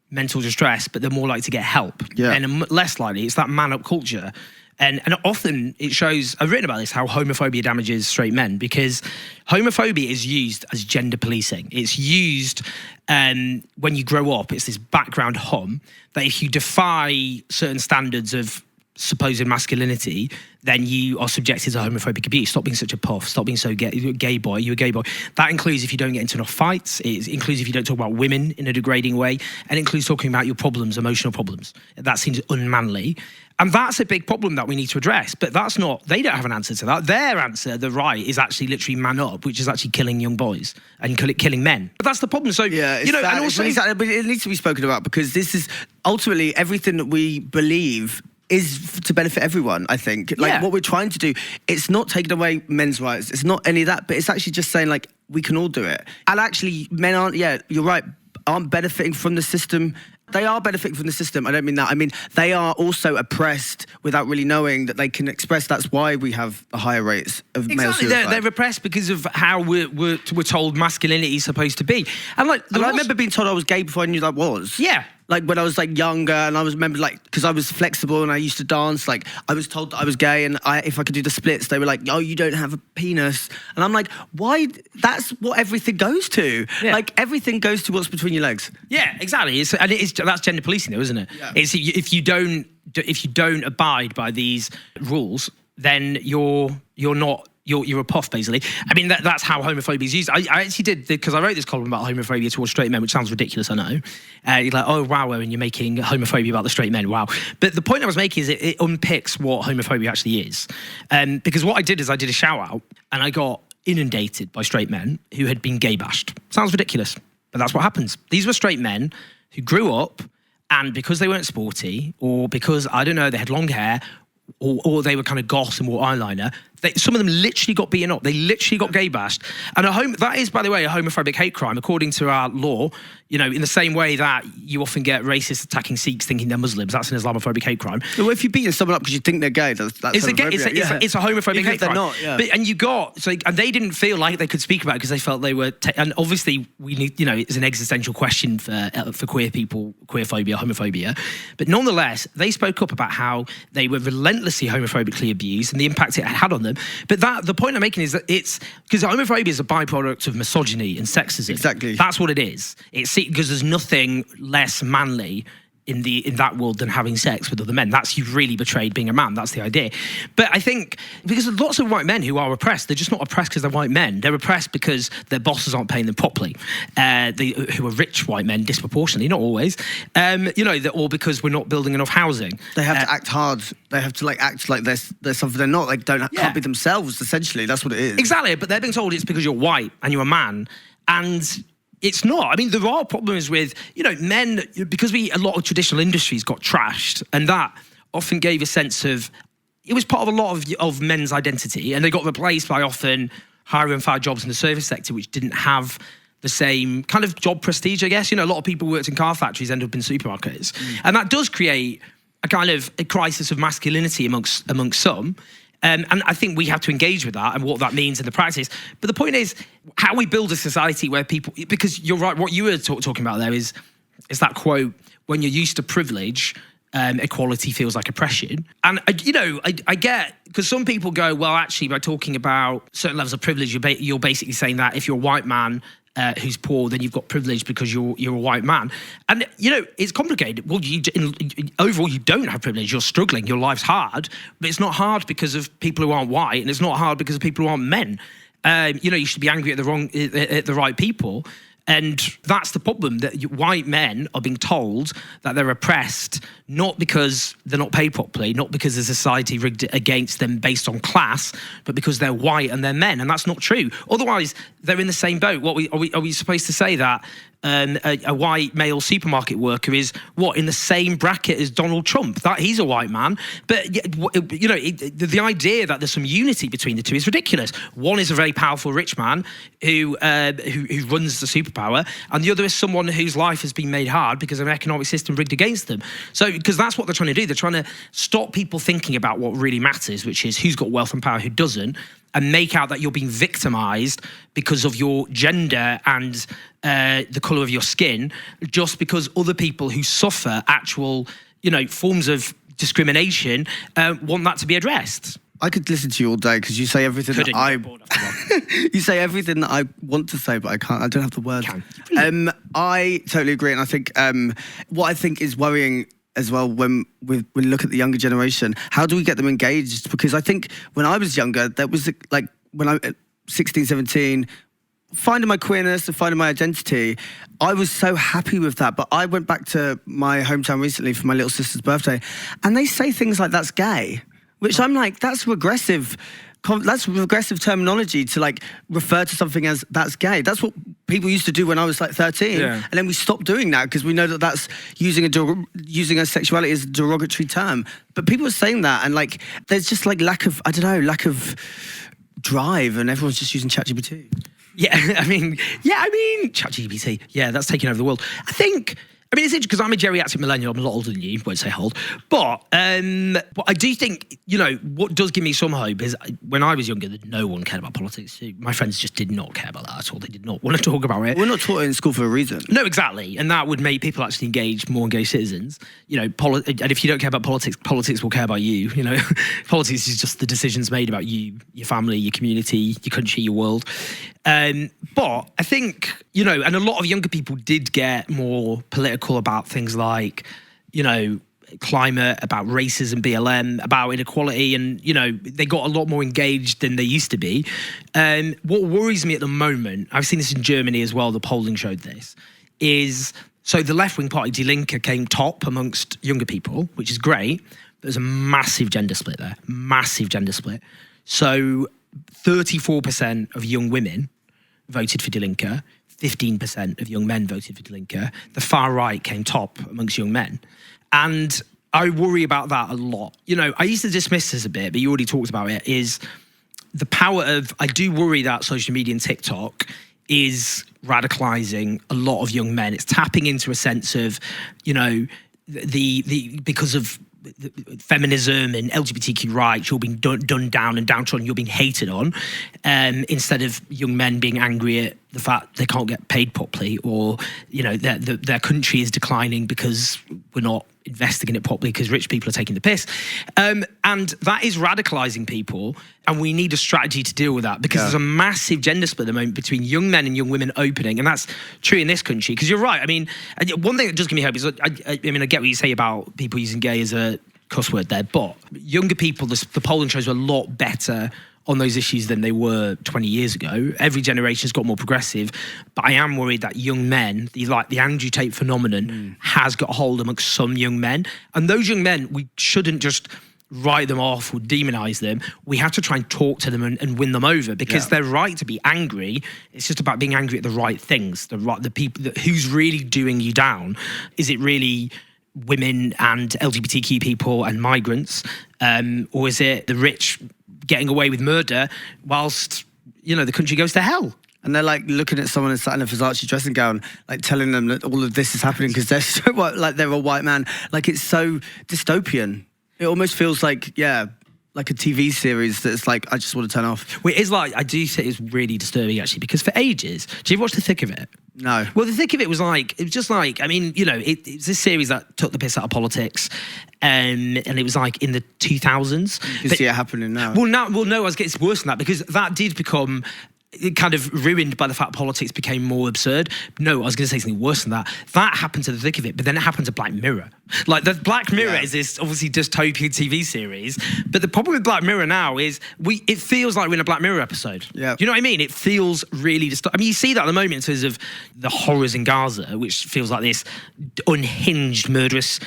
mental distress, but they're more likely to get help. Yeah. And less likely, it's that man-up culture. And often it shows, I've written about this, how homophobia damages straight men, because homophobia is used as gender policing. It's used when you grow up, it's this background hum that if you defy certain standards of supposed masculinity, then you are subjected to homophobic abuse. Stop being such a puff. Stop being so gay boy. You're a gay boy. That includes if you don't get into enough fights. It includes if you don't talk about women in a degrading way. And it includes talking about your problems, emotional problems. That seems unmanly. And that's a big problem that we need to address. But that's not, they don't have an answer to that. Their answer, the right, is actually literally man up, which is actually killing young boys and killing men. But that's the problem. So, yeah, you know, sad. and also, but it needs to be spoken about, because this is ultimately everything that we believe is to benefit everyone, I think. Like, what we're trying to do, it's not taking away men's rights. It's not any of that, but it's actually just saying, like, we can all do it. And actually, men aren't, you're right, aren't benefiting from the system. They are benefiting from the system. I don't mean that. I mean, they are also oppressed without really knowing that they can express. That's why we have the higher rates of male suicide. They're repressed because of how we're told masculinity is supposed to be. And like, I remember being told I was gay before I knew that was. Yeah. Like when I was like younger, and I remember like, because I was flexible and I used to dance, like I was told that I was gay, and if I could do the splits, they were like, oh, you don't have a penis. And I'm like, why? That's what everything goes to. Yeah. Like everything goes to what's between your legs. Yeah, exactly. That's gender policing though, isn't it? Yeah. It's if you don't abide by these rules, then you're a puff, basically. I mean, that's how homophobia is used. I actually did, because I wrote this column about homophobia towards straight men, which sounds ridiculous, I know. You're like, oh, wow, Owen, you're making homophobia about the straight men, wow. But the point I was making is it unpicks what homophobia actually is. Because what I did is I did a shout out, and I got inundated by straight men who had been gay bashed. Sounds ridiculous, but that's what happens. These were straight men who grew up, and because they weren't sporty, or because, I don't know, they had long hair, or they were kind of goth and wore eyeliner, some of them literally got beaten up. They literally got gay bashed. And that is, by the way, a homophobic hate crime, according to our law. You know, in the same way that you often get racists attacking Sikhs thinking they're Muslims, that's an Islamophobic hate crime. Well, if you're beating someone up because you think they're gay, that's it's a homophobic hate crime. Not, yeah. And they didn't feel like they could speak about it because they felt they were. And obviously, we need, you know, it's an existential question for queer people, queerphobia, homophobia. But nonetheless, they spoke up about how they were relentlessly homophobically abused and the impact it had on them. But the point I'm making is that it's because homophobia is a byproduct of misogyny and sexism. Exactly. That's what it is. It's because there's nothing less manly in that world than having sex with other men. That's, you've really betrayed being a man. That's the idea. But I think because there's lots of white men who are oppressed, they're just not oppressed because they're white men. They're oppressed because their bosses aren't paying them properly. Who are rich white men disproportionately, not always. Or because we're not building enough housing. They have to act hard. They have to act like they're something they're not. Like can't be themselves. Essentially, that's what it is. Exactly. But they're being told it's because you're white and you're a man, and it's not. I mean, there are problems with, men, because a lot of traditional industries got trashed, and that often gave a sense of, it was part of a lot of men's identity, and they got replaced by often higher and fire jobs in the service sector, which didn't have the same kind of job prestige, I guess. A lot of people worked in car factories, ended up in supermarkets. And that does create a kind of a crisis of masculinity amongst some. And I think we have to engage with that and what that means in the practice. But the point is how we build a society where people, because you're right, what you were talking about there is that quote, when you're used to privilege, equality feels like oppression. And, I get, because some people go, well, actually, by talking about certain levels of privilege, you're basically saying that if you're a white man who's poor, then you've got privilege because you're a white man. And, it's complicated. Well, overall, you don't have privilege. You're struggling. Your life's hard. But it's not hard because of people who aren't white, and it's not hard because of people who aren't men. You should be angry at the right people. And that's the problem, that white men are being told that they're oppressed, not because they're not paid properly, not because the society rigged it against them based on class, but because they're white and they're men. And that's not true. Otherwise, they're in the same boat. Are we supposed to say that a white male supermarket worker is in the same bracket as Donald Trump. That he's a white man, but the idea that there's some unity between the two is ridiculous. One is a very powerful rich man who runs the superpower, and the other is someone whose life has been made hard because of an economic system rigged against them. So, because that's what they're trying to do. They're trying to stop people thinking about what really matters, which is who's got wealth and power, who doesn't, and make out that you're being victimized because of your gender and the colour of your skin, just because other people who suffer actual, forms of discrimination want that to be addressed. I could listen to you all day because you say everything you say everything that I want to say, but I can't. I don't have the words. I totally agree, and I think what I think is worrying as well when we look at the younger generation, how do we get them engaged? Because I think when I was younger, that was like when I 16, 17, finding my queerness and finding my identity, I was so happy with that. But I went back to my hometown recently for my little sister's birthday, and they say things like that's gay, which I'm like, that's regressive terminology to like refer to something as that's gay. That's what people used to do when I was like 13, and then we stopped doing that because we know that that's using a sexuality as a derogatory term. But people are saying that, and like there's just like lack of drive, and everyone's just using ChatGPT. I mean, ChatGPT. Yeah, that's taking over the world. I mean, it's interesting because I'm a geriatric millennial. I'm a lot older than you. Won't say how old. But I do think, what does give me some hope is when I was younger, that no one cared about politics. My friends just did not care about that at all. They did not want to talk about it. We're not taught it in school for a reason. No, exactly. And that would make people actually more engaged citizens. And if you don't care about politics, politics will care about you. Politics is just the decisions made about you, your family, your community, your country, your world. But I think, and a lot of younger people did get more political about things like, climate, about racism, BLM, about inequality, and, they got a lot more engaged than they used to be. What worries me at the moment, I've seen this in Germany as well, the polling showed this, is, so the left-wing party Die Linke came top amongst younger people, which is great. There's a massive gender split there, massive gender split. So 34% of young women voted for Die Linke, 15% of young men voted for Die Linke. The far right came top amongst young men. And I worry about that a lot. I used to dismiss this a bit, but you already talked about it, is the power of, I do worry that social media and TikTok is radicalizing a lot of young men. It's tapping into a sense of, because of feminism and LGBTQ rights, you're being done down and downtrodden, you're being hated on, instead of young men being angry at the fact they can't get paid properly, or their country is declining because we're not investing in it properly because rich people are taking the piss, and that is radicalizing people, and we need a strategy to deal with that because there's a massive gender split at the moment between young men and young women opening, and that's true in this country. Because you're right, I mean, one thing that does give me hope is, I get what you say about people using gay as a cuss word there, but younger people, the polling shows are a lot better on those issues than they were 20 years ago. Every generation's got more progressive, but I am worried that young men, the Andrew Tate phenomenon, has got a hold amongst some young men. And those young men, we shouldn't just write them off or demonize them. We have to try and talk to them and win them over, because they're right to be angry. It's just about being angry at the right things, the people, who's really doing you down. Is it really women and LGBTQ people and migrants, or is it the rich getting away with murder whilst the country goes to hell? And they're like looking at someone sat in a Versace dressing gown, like telling them that all of this is happening because they're so like they're a white man. Like, it's so dystopian. It almost feels like like a TV series that's like, I just want to turn off. Well, it is like, I do think it's really disturbing actually, because for ages, do you watch The Thick of It? No. Well, The Thick of It was just like, I mean, it's this series that took the piss out of politics, and it was like in the 2000s. You can see it happening now. Well, no, it's worse than that, because that did become kind of ruined by the fact politics became more absurd. No, I was going to say something worse than that. That happened to The Thick of It, but then it happened to Black Mirror. Like, the Black Mirror is this obviously dystopian TV series, but the problem with Black Mirror now is it feels like we're in a Black Mirror episode. Yeah. Do you know what I mean? It feels really I mean, you see that at the moment in terms of the horrors in Gaza, which feels like this unhinged, murderous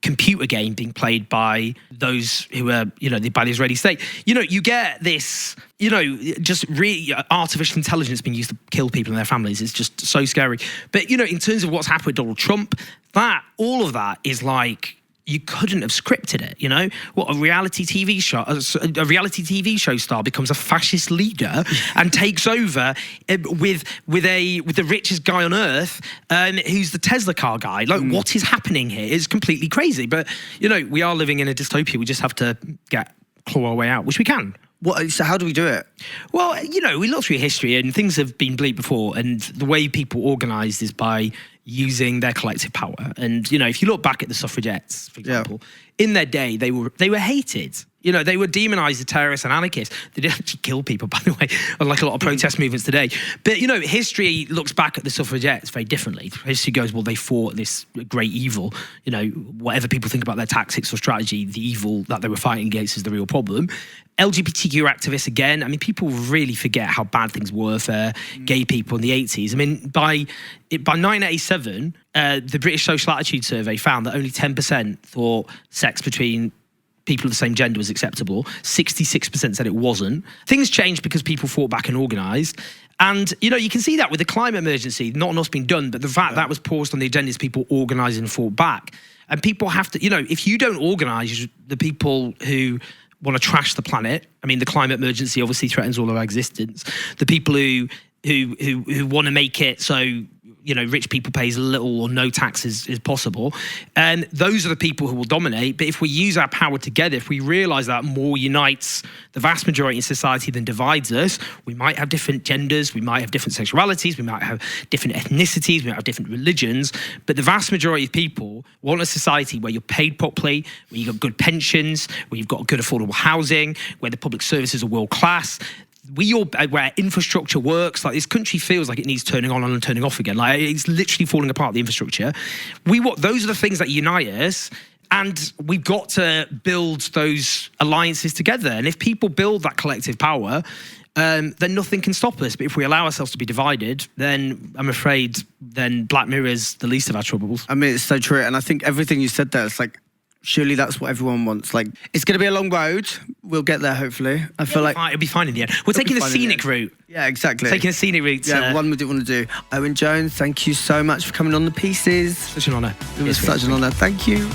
computer game being played by those who are, by the Israeli state. You get this, just really artificial intelligence being used to kill people and their families. It's just so scary. But, in terms of what's happened with Donald Trump, all of that is like, you couldn't have scripted it, What a reality TV show star becomes a fascist leader and takes over with the richest guy on earth, who's the Tesla car guy. Like, what is happening here is completely crazy. But we are living in a dystopia. We just have to claw our way out, which we can. So how do we do it? Well, we look through history and things have been bleak before, and the way people organised is by using their collective power. And, if you look back at the suffragettes, for example, in their day, they were hated. They were demonised as terrorists and anarchists. They didn't actually kill people, by the way, unlike a lot of protest movements today. But, history looks back at the suffragettes very differently. History goes, well, they fought this great evil. Whatever people think about their tactics or strategy, the evil that they were fighting against is the real problem. LGBTQ activists, again, people really forget how bad things were for gay people in the 80s. By 1987, the British Social Attitude Survey found that only 10% thought sex between people of the same gender was acceptable. 66% said it wasn't. Things changed because people fought back and organised. And, you can see that with the climate emergency, not enough's been done, but the fact that was paused on the agenda is people organised and fought back. And people have to, if you don't organise, the people who want to trash the planet, the climate emergency obviously threatens all of our existence. The people who want to make it so rich people pay as little or no taxes as possible. And those are the people who will dominate. But if we use our power together, if we realise that more unites the vast majority in society than divides us, we might have different genders, we might have different sexualities, we might have different ethnicities, we might have different religions. But the vast majority of people want a society where you're paid properly, where you've got good pensions, where you've got good affordable housing, where the public services are world class. Where infrastructure works. Like, this country feels like it needs turning on and turning off again. Like, it's literally falling apart, the infrastructure. Those are the things that unite us, and we've got to build those alliances together. And if people build that collective power, then nothing can stop us. But if we allow ourselves to be divided, then I'm afraid then Black Mirror is the least of our troubles. It's so true. And I think everything you said there, it's like, surely that's what everyone wants. Like, it's going to be a long road. We'll get there, hopefully. I feel like it'll be fine in the end. We're taking the scenic route. Yeah, exactly. Taking a scenic route. Yeah, one we do want to do. Owen Jones, thank you so much for coming on The Pieces. Such an honour. It was such an honour. Thank you.